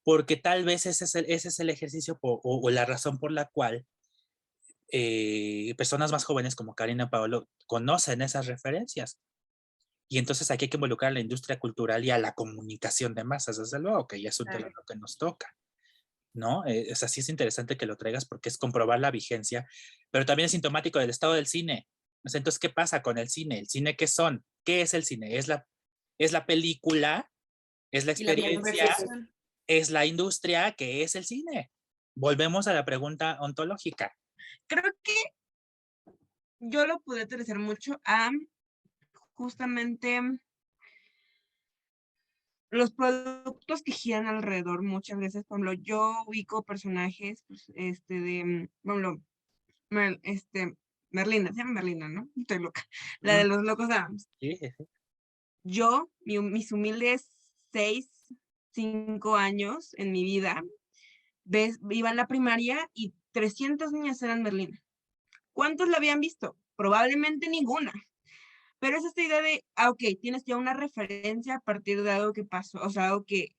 porque tal vez ese es el ejercicio o la razón por la cual personas más jóvenes como Karina Paolo conocen esas referencias. Y entonces aquí hay que involucrar a la industria cultural y a la comunicación de masas, desde luego, que ya es un tema que nos toca, ¿no? O sea, sí es interesante que lo traigas porque es comprobar la vigencia, pero también es sintomático del estado del cine. O sea, entonces, ¿qué pasa con el cine? ¿El cine qué son? ¿Qué es el cine? ¿Es la película? ¿Es la experiencia? ¿Es la industria? ¿Qué es el cine? Volvemos a la pregunta ontológica. Creo que yo lo pude utilizar mucho a justamente los productos que giran alrededor muchas veces. Por ejemplo, yo ubico personajes pues, de, por ejemplo, Merlina, se llama Merlina, ¿no? Estoy loca. La de los locos Adams. Sí. Yo, mis humildes 6, 5 años en mi vida, iba a la primaria y 300 niñas eran Merlina. ¿Cuántos la habían visto? Probablemente ninguna. Pero es esta idea de, ok, tienes ya una referencia a partir de algo que pasó, o sea, algo que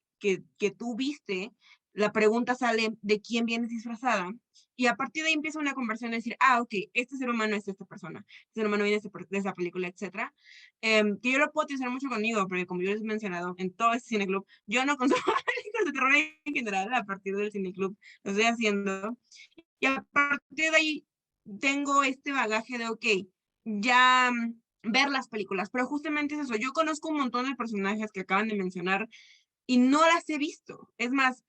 tú viste, la pregunta sale de quién vienes disfrazada, y a partir de ahí empieza una conversación de decir, ok, este ser humano es esta persona, este ser humano viene de esa película, etc. Que yo lo puedo utilizar mucho conmigo, porque como yo les he mencionado, en todo este cineclub, yo no consumo películas de terror en general, a partir del cineclub lo estoy haciendo, y a partir de ahí tengo este bagaje de, ok, ya ver las películas, pero justamente es eso, yo conozco un montón de personajes que acaban de mencionar y no las he visto. Es más,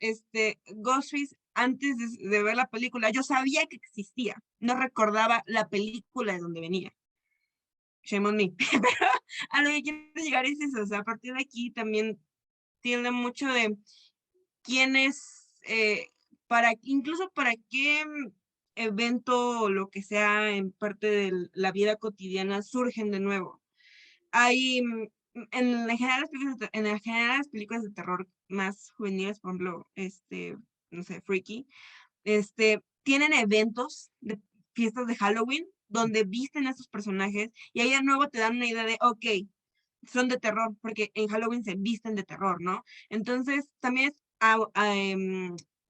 Ghostface, antes de ver la película, yo sabía que existía, no recordaba la película de donde venía. Shame on me. Pero a lo que quiero llegar es eso, o sea, a partir de aquí también tiene mucho de quién es, incluso para qué evento o lo que sea en parte de la vida cotidiana surgen de nuevo. Hay, en general las películas de terror más juveniles, por ejemplo, no sé, Freaky, tienen eventos de fiestas de Halloween donde visten a esos personajes y ahí de nuevo te dan una idea de, ok, son de terror, porque en Halloween se visten de terror, ¿no? Entonces, también es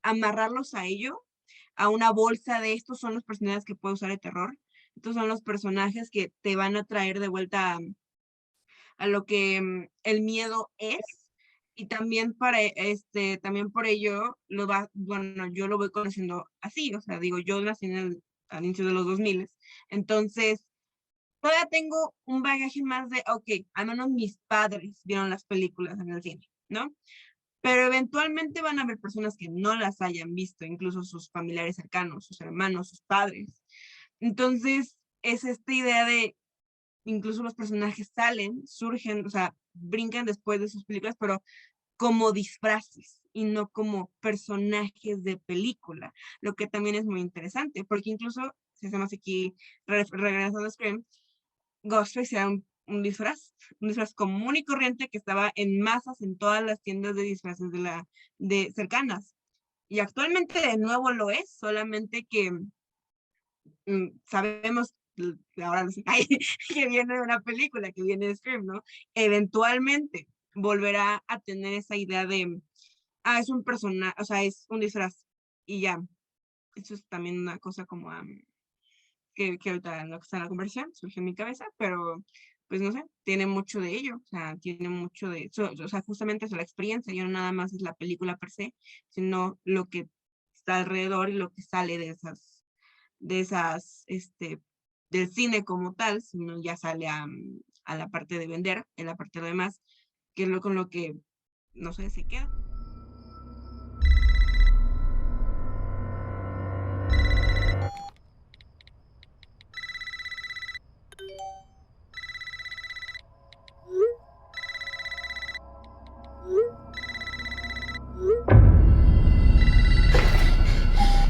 amarrarlos a ello, a una bolsa de estos son los personajes que puedo usar de terror, estos son los personajes que te van a traer de vuelta a lo que el miedo es, y también también por ello bueno, yo lo voy conociendo así, o sea, digo, yo nací al inicio de los 2000, entonces todavía tengo un bagaje más de, ok, al menos mis padres vieron las películas en el cine, ¿no? Pero eventualmente van a haber personas que no las hayan visto, incluso sus familiares cercanos, sus hermanos, sus padres. Entonces, es esta idea de, incluso los personajes surgen, o sea, brincan después de sus películas, pero como disfraces y no como personajes de película, lo que también es muy interesante, porque incluso, si hacemos aquí, regresando a Scream, Ghostface era un disfraz común y corriente que estaba en masas en todas las tiendas de disfraces de cercanas. Y actualmente de nuevo lo es, solamente que sabemos, ahora no sé, que viene una película, que viene de Scream, ¿no? Eventualmente volverá a tener esa idea de, es un personaje, o sea, es un disfraz, y ya. Eso es también una cosa como que ahorita no está en la conversación, surgió en mi cabeza, pero pues no sé, tiene mucho de ello, o sea, tiene mucho de eso, o sea, justamente es la experiencia, ya no nada más es la película per se, sino lo que está alrededor y lo que sale de esas, del cine como tal, sino ya sale a la parte de vender, en la parte de lo demás, que es con lo que, no sé, se queda.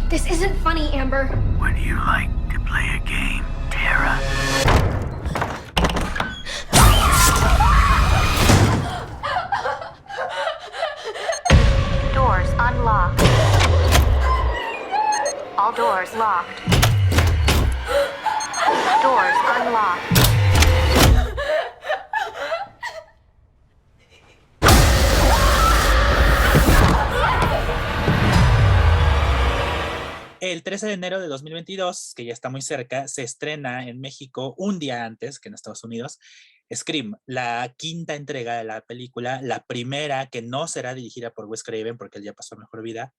This isn't funny, Amber. Would you like to play a game, Tara? Doors unlocked. All doors locked. Doors unlocked. El 13 de enero de 2022, que ya está muy cerca, se estrena en México un día antes que en Estados Unidos, Scream, la quinta entrega de la película, la primera que no será dirigida por Wes Craven porque él ya pasó a mejor vida,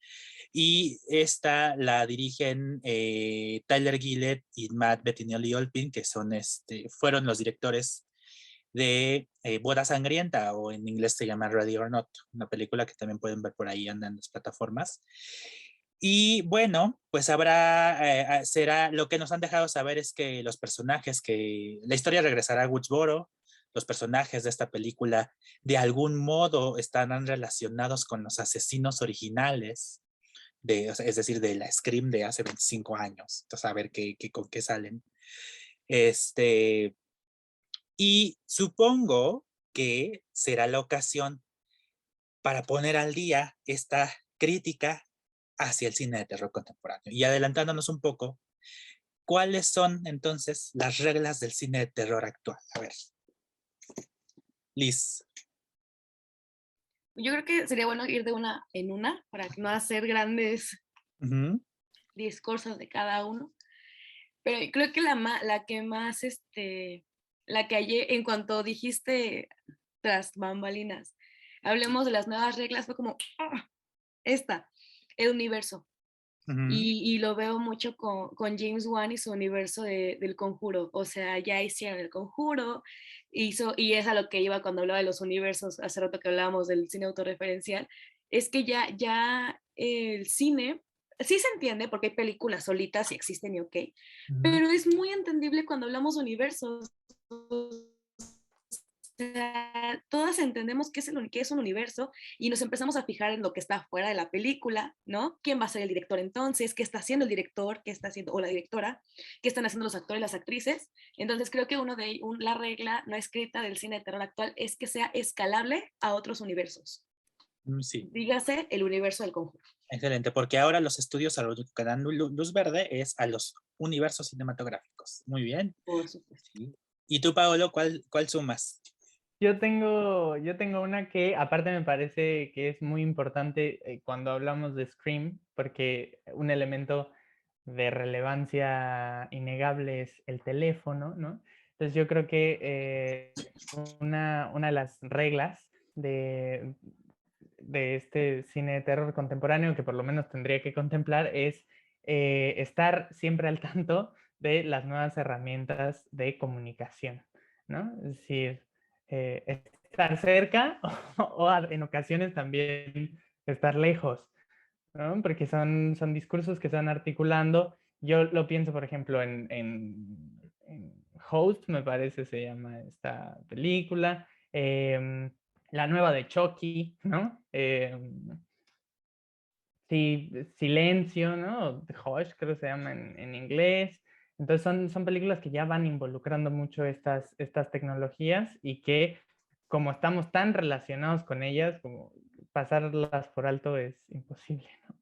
y esta la dirigen Tyler Gillett y Matt Bettinelli-Olpin, que fueron los directores de Boda Sangrienta, o en inglés se llama Ready or Not, una película que también pueden ver por ahí, anda en las plataformas. Y bueno, pues será lo que nos han dejado saber es que la historia regresará a Woodsboro, los personajes de esta película de algún modo estarán relacionados con los asesinos originales, es decir, de la Scream de hace 25 años, entonces a ver con qué salen. Y supongo que será la ocasión para poner al día esta crítica hacia el cine de terror contemporáneo. Y adelantándonos un poco, ¿cuáles son entonces las reglas del cine de terror actual? A ver, Liz. Yo creo que sería bueno ir de una en una para no hacer grandes discursos de cada uno. Pero creo que la que más, la que ayer, en cuanto dijiste tras bambalinas, hablemos de las nuevas reglas, fue como, el universo. Y lo veo mucho con James Wan y su universo del Conjuro. O sea, ya hicieron el Conjuro, y es a lo que iba cuando hablaba de los universos, hace rato que hablábamos del cine autorreferencial, es que ya el cine, sí se entiende porque hay películas solitas y existen y ok, pero es muy entendible cuando hablamos de universos. O sea, todas entendemos qué es un universo y nos empezamos a fijar en lo que está fuera de la película, ¿no? ¿Quién va a ser el director entonces? ¿Qué está haciendo el director? ¿Qué está haciendo, o la directora? ¿Qué están haciendo los actores y las actrices? Entonces creo que la regla no escrita del cine de terror actual es que sea escalable a otros universos. Sí. Dígase el universo del Conjuro. Excelente, porque ahora los estudios a lo que dan luz verde es a los universos cinematográficos. Muy bien. Por supuesto. Sí. ¿Y tú, Paolo, cuál sumas? Yo tengo una que aparte me parece que es muy importante cuando hablamos de Scream, porque un elemento de relevancia innegable es el teléfono, ¿no? Entonces yo creo que una de las reglas de este cine de terror contemporáneo que por lo menos tendría que contemplar es estar siempre al tanto de las nuevas herramientas de comunicación, ¿no? Es decir, estar cerca o en ocasiones también estar lejos, ¿no? Porque son discursos que se van articulando. Yo lo pienso, por ejemplo, en Host, me parece se llama esta película, la nueva de Chucky, ¿no? Silencio, ¿no? The Hush, creo que se llama en inglés. Entonces son películas que ya van involucrando mucho estas tecnologías y que como estamos tan relacionados con ellas, como pasarlas por alto es imposible, ¿no?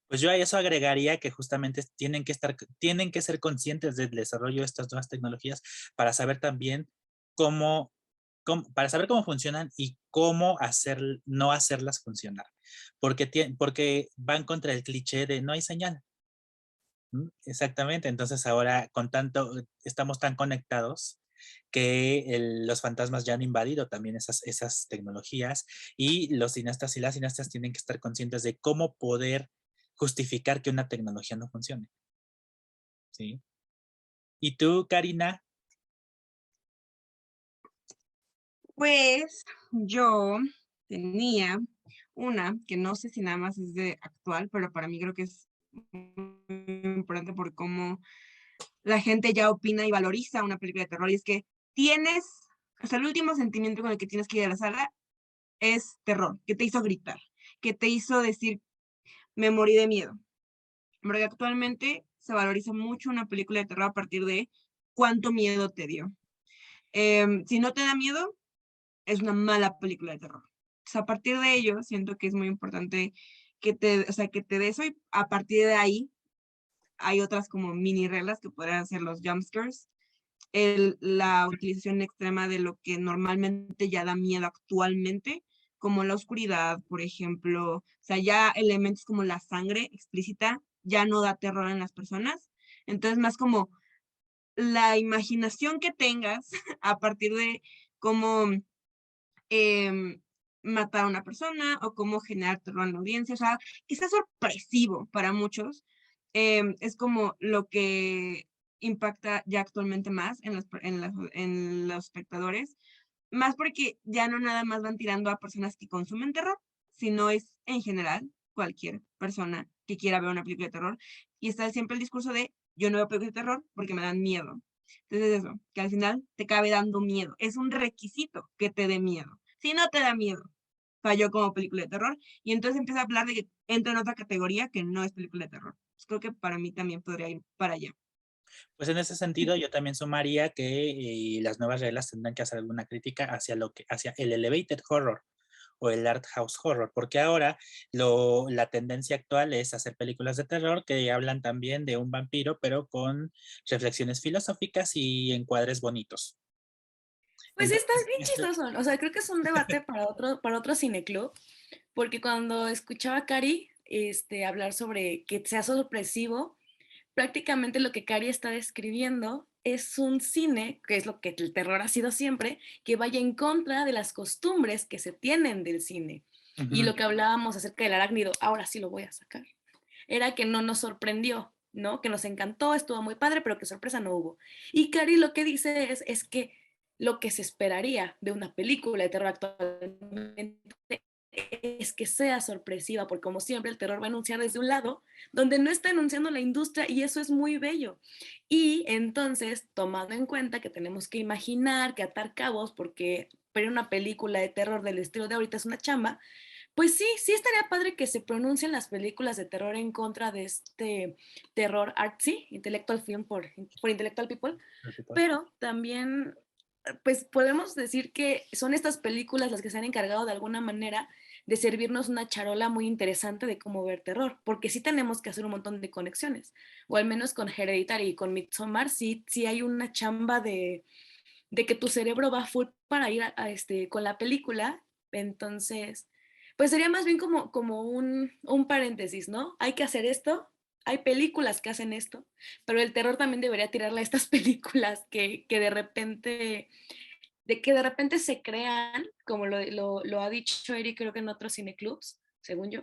Pues yo a eso agregaría que justamente tienen que ser conscientes del desarrollo de estas nuevas tecnologías para saber también para saber cómo funcionan y cómo no hacerlas funcionar. Porque van contra el cliché de no hay señal. Exactamente, entonces ahora estamos tan conectados que los fantasmas ya han invadido también esas tecnologías, y los cineastas y las cineastas tienen que estar conscientes de cómo poder justificar que una tecnología no funcione. ¿Sí? ¿Y tú, Karina? Pues yo tenía una que no sé si nada más es de actual, pero para mí creo que es muy importante por cómo la gente ya opina y valoriza una película de terror, y es que el último sentimiento con el que tienes que ir a la sala es terror, que te hizo gritar, que te hizo decir, me morí de miedo. Porque actualmente se valoriza mucho una película de terror a partir de cuánto miedo te dio. Si no te da miedo, es una mala película de terror. O sea, a partir de ello, siento que es muy importante que te dé eso, y a partir de ahí hay otras como mini reglas que podrían ser los jumpscares, la utilización extrema de lo que normalmente ya da miedo actualmente, como la oscuridad, por ejemplo. O sea, ya elementos como la sangre explícita ya no da terror en las personas. Entonces, más como la imaginación que tengas a partir de cómo matar a una persona o cómo generar terror en la audiencia, o sea, que sea sorpresivo para muchos, es como lo que impacta ya actualmente más en los espectadores, más porque ya no nada más van tirando a personas que consumen terror, sino es en general cualquier persona que quiera ver una película de terror, y está siempre el discurso de yo no veo películas de terror porque me dan miedo. Entonces eso, que al final te cabe dando miedo, es un requisito que te dé miedo. Si no te da miedo, falló como película de terror, y entonces empieza a hablar de que entra en otra categoría que no es película de terror. Pues creo que para mí también podría ir para allá. Pues en ese sentido, yo también sumaría que las nuevas reglas tendrán que hacer alguna crítica hacia el elevated horror o el art house horror, porque ahora la tendencia actual es hacer películas de terror que hablan también de un vampiro, pero con reflexiones filosóficas y encuadres bonitos. Pues Entonces, está bien chistoso. O sea, creo que es un debate para otro cineclub, porque cuando escuchaba a Cari hablar sobre que sea sorpresivo, prácticamente lo que Cari está describiendo es un cine, que es lo que el terror ha sido siempre, que vaya en contra de las costumbres que se tienen del cine. Y lo que hablábamos acerca del arácnido, ahora sí lo voy a sacar, era que no nos sorprendió, ¿no? Que nos encantó, estuvo muy padre, pero que sorpresa no hubo. Y Cari lo que dice es que lo que se esperaría de una película de terror actualmente es que sea sorpresiva, porque como siempre el terror va a anunciar desde un lado donde no está anunciando la industria, y eso es muy bello. Y entonces, tomando en cuenta que tenemos que imaginar, que atar cabos, porque ver una película de terror del estilo de ahorita es una chamba, pues sí estaría padre que se pronuncien las películas de terror en contra de este terror artsy, intellectual film por intellectual people, pero también pues podemos decir que son estas películas las que se han encargado de alguna manera de servirnos una charola muy interesante de cómo ver terror, porque sí tenemos que hacer un montón de conexiones, o al menos con Hereditary y con Midsommar, sí hay una chamba de que tu cerebro va full para ir con la película. Entonces pues sería más bien como un paréntesis, ¿no? Hay que hacer esto, hay películas que hacen esto, pero el terror también debería tirarle a estas películas que de repente se crean, como lo ha dicho Eric, creo que en otros cineclubs, según yo,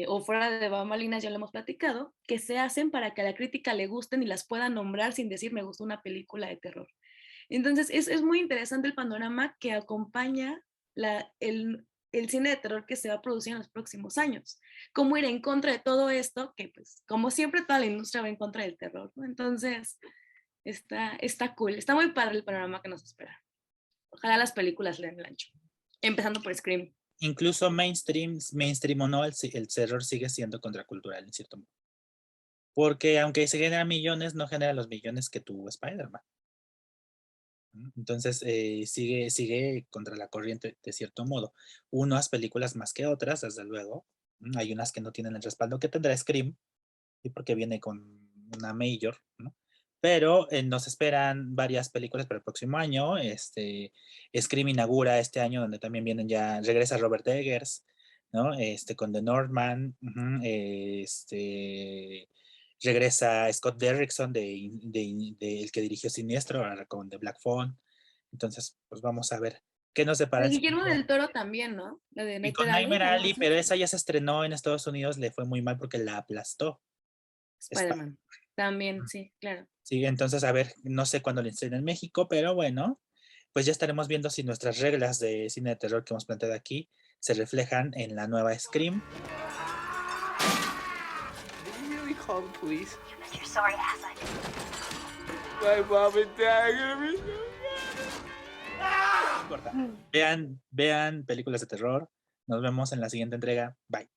o fuera de bambalinas ya lo hemos platicado, que se hacen para que a la crítica le gusten y las pueda nombrar sin decir me gustó una película de terror. Entonces es muy interesante el panorama que acompaña el cine de terror que se va a producir en los próximos años. Cómo ir en contra de todo esto, que pues como siempre toda la industria va en contra del terror, ¿no? Entonces está cool, está muy padre el panorama que nos espera. Ojalá las películas le den el ancho, empezando por Scream. Incluso mainstream o no, el terror sigue siendo contracultural en cierto modo. Porque aunque se genera millones, no genera los millones que tuvo Spider-Man. Entonces sigue contra la corriente de cierto modo. Unas películas más que otras, desde luego. Hay unas que no tienen el respaldo que tendrá Scream, ¿sí? Porque viene con una major, ¿no? Pero nos esperan varias películas para el próximo año. Scream inaugura este año, donde también regresa Robert Eggers, ¿no? Con The Northman, regresa Scott Derrickson, el que dirigió Siniestro, ahora con The Black Phone. Entonces, pues vamos a ver qué nos depara. Guillermo del Toro también, ¿no? La de Nightmare Alley, pero esa ya se estrenó en Estados Unidos, le fue muy mal porque la aplastó. Spider-Man. También, sí, claro. Sí, entonces, a ver, no sé cuándo le estrenen en México, pero bueno, pues ya estaremos viendo si nuestras reglas de cine de terror que hemos planteado aquí se reflejan en la nueva Scream. Call the police. Mr. Sorry ass, I My mom and dad are gonna be No importa. Vean películas de terror. Nos vemos en la siguiente entrega. Bye.